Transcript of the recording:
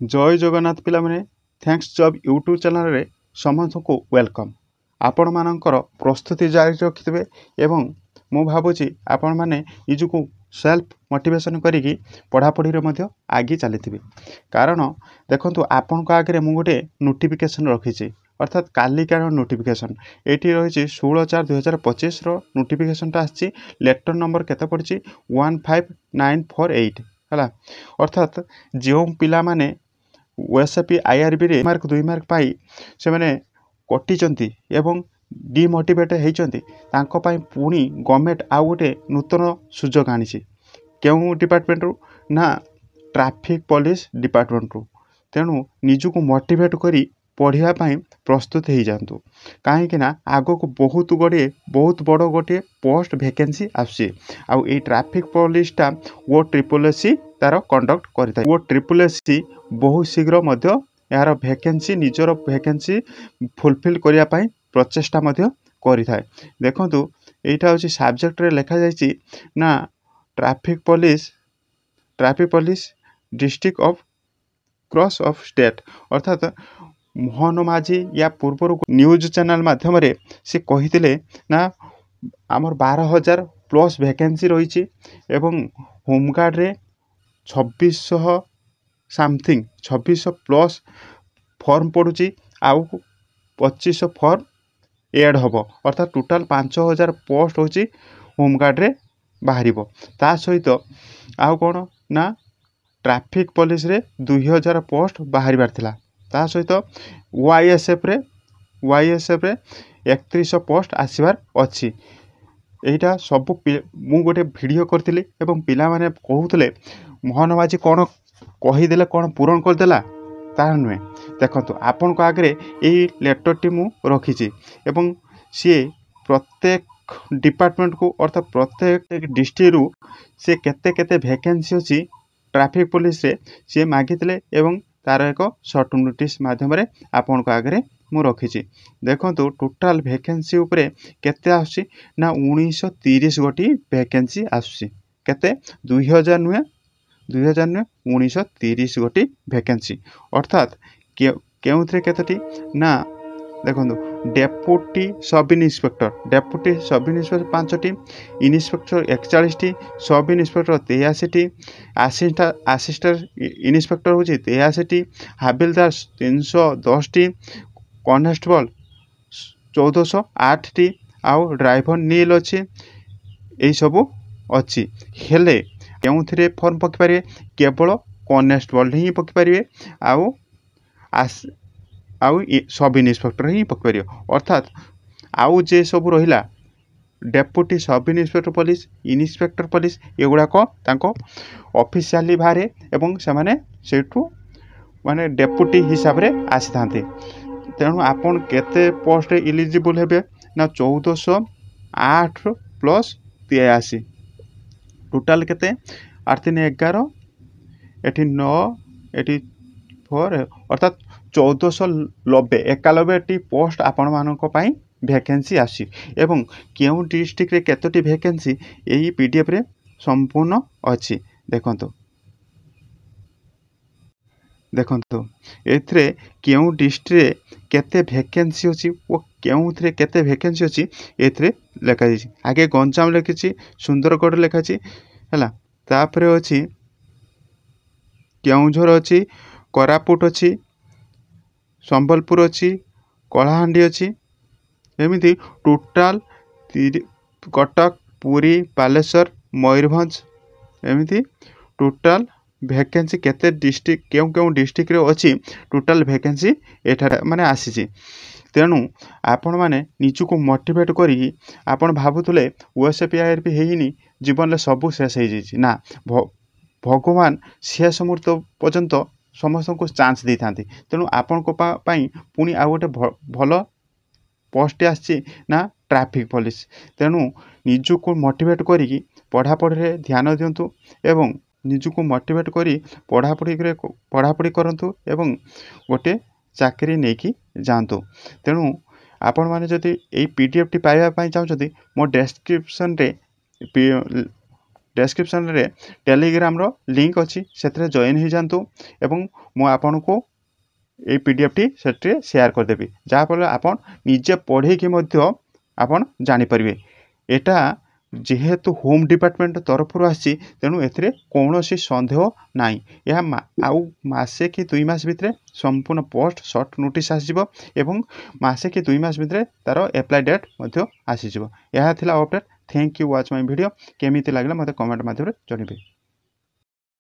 जय जगन्नाथ पिला माने थैंक्स जॉब यूट्यूब चैनल रे समस्त को वेलकम। आपण मानकर प्रस्तुति जारी रखिथे एवं मु भावुची आपण माने निजुको सेल्फ मोटिवेशन करिकी पढ़ापढ़ी रे मध्य आगे चली कारण देखंतु आपण को आगे मु गोटे नोटिफिकेशन रखी अर्थात कालिकार नोटिफिकेशन ये रही 16/4/2025 नोटिफिकेशन आसी लेटर नंबर केते पड़ी 15948 है अर्थात जो पिला माने ओएसपी आईआरबी रे मार्क 2 मार्क पाई से माने कटिचंती एवं डिमोटिवेट होइचंती तांको पाई पुणी गवर्नमेंट आउ गोटे नूतन सुजोग आनी केउ डिपार्टमेंट रु ना ट्रैफिक पुलिस डिपार्टमेंट रु तेणु निजुको मोटिवेट करी पढ़िया पाई प्रस्तुत हो जातु कहीं आग को बहुत बड़ गोटे पोस्ट वैकेंसी आसी आई ट्रैफिक पुलिसटा वो ट्रिपल तार कंडक्ट करता वो ट्रिपल बहुत शीघ्र यार वैकेंसी निजर वैकेंसी फुलफिल करने प्रचेषा करें देखु यहाँ हूँ सब्जेक्ट रे लिखा जाइए ना traffic police district of cross of state अर्थात मोहन माझी या पूर्वर न्यूज चैनल माध्यम से कही ना आमर 12,000 प्लस वैकेंसी रही होमगार्ड रे 2600 समथिंग 2600 प्लस फॉर्म पड़ुची आउ 2500 फॉर्म एड हम अर्थात टोटाल 5,000 पोस्ट होची होमगार्ड रे बाहर ता सहित आउ कौन ना ट्रैफिक पुलिस रे 2,000 पोस्ट बाहर थिला ता सहित वाईएसएफ रे 3100 पोस्ट आसबार अच्छी यहाँ सब मु गोटे वीडियो करी एवं पिला माने कहूले मोहन माझी कौन कहीदे कौन पूरण करदेला ता नुहे देखो आपण को आगे यही लेटर टी मु रखी एवं सी प्रत्येक डिपार्टमेंट को अर्थात प्रत्येक डिस्ट्रिक्ट रु सी केते केते वैकेंसी अच्छी ट्रैफिक पुलिस रे सी मागिले एवं तार एक सर्ट नोटिस माध्यम आपण को आगे मु रखी देखो टोटाल वैकेंसी उपरे केते आसी ना 1930 गोटी वैकेंसी आसी केते 2000 नुहे 1930 गोटी वैकेंसी अर्थात केउथरे केतटी ना देखो deputy sub inspector 5टी inspector 41टी sub inspector 83टी assistant inspector हूँ 83टी हाबिलदार 310टी कॉन्स्टेबल 1408टी आउ ड्राइवर नील अच्छी यही सब अच्छी हेले के फॉर्म पकई पारे केवल कॉन्स्टेबल ही पकई पारे आउ सब इन्स्पेक्टर ही पकई पार अर्थात आउ जे सब रहा deputy sub inspector police एगुड़ाक officially बाहर एवं से माने डेपुटी हिसाब से आसी था तेणु आपन केते पोस्ट इलिजिबल हेबे ना 1408 प्लस 83 टोटाल केते 8-3-11 एटी 9 एटी 4 अर्थात 1491 पोस्ट आपण मानक पई वैकेंसी आसी एवं केउ डिस्ट्रिक्ट रे केतोटी वैकेंसी यही पीडीएफ रे संपूर्ण अच्छी देखंतु एथरे केउ डिस्ट्रिक्ट रे केते वैकेंसी अछि ओ केउथरे केते वैकेंसी अछि एथरे लिखा जाइछि आगे गंजाम लिखिछि सुंदरगढ़ लिखाछि हला तापरे अछि केउझर अछि कोरापुट अछि संबलपुर अच्छी कलाहांडी अच्छी एमती टोटाल कटक पुरी बालेश्वर मयूरभंज एमती टोटाल वैकेंसी केते डिस्ट्रिक्ट केउ डिस्ट्रिक्ट रे अच्छी टोटाल वैकेंसी एठार माने आसी तेणु आपण माने निजुको मोटिवेट करी आपण भाबुतले ओएसपी आईआरबी हेइनी जीवन में सबू शेष हो जाइए ना भगवान शेष मुहूर्त पर्यंत समस्त को चांस दे था तेणु आपण को पुणी आ गोटे भल पोस्ट आसी ना ट्रैफिक पुलिस तेणु निजुको मोटिवेट करी पढ़ापढ़ी ध्यान दिंतु एवं निजुको मोटिवेट करी पढ़ापढ़ी करंतु एवं गोटे चाकरी नहीं जातु तेणु आपण मैंने जदि यही पीडीएफ टी पाइबा चाहते मो डेस्क्रिप्शन रे डेस्क्रिप्शन रे टेलीग्राम रो लिंक अच्छी से जॉइन हो जातु एवं मु आपको ये पीडीएफ टी से शेयर करदेवी जहाँफल आपन निजे पढ़े कि आपन जानीपर एटा जेहेतु होम डिपार्टमेंट तरफ आसी तेणु ए कौन सन्देह नाई यह आउ मसे कि 2 मास भितर संपूर्ण पोस्ट सर्ट नोटिस आसीजो एवं मसे कि 2 मास भितर तार एप्लाई डेट आसीजो। यह थिला update. Thank you watch my video. केमिति लागला मते कमेंट माध्यम रे जणाइबे।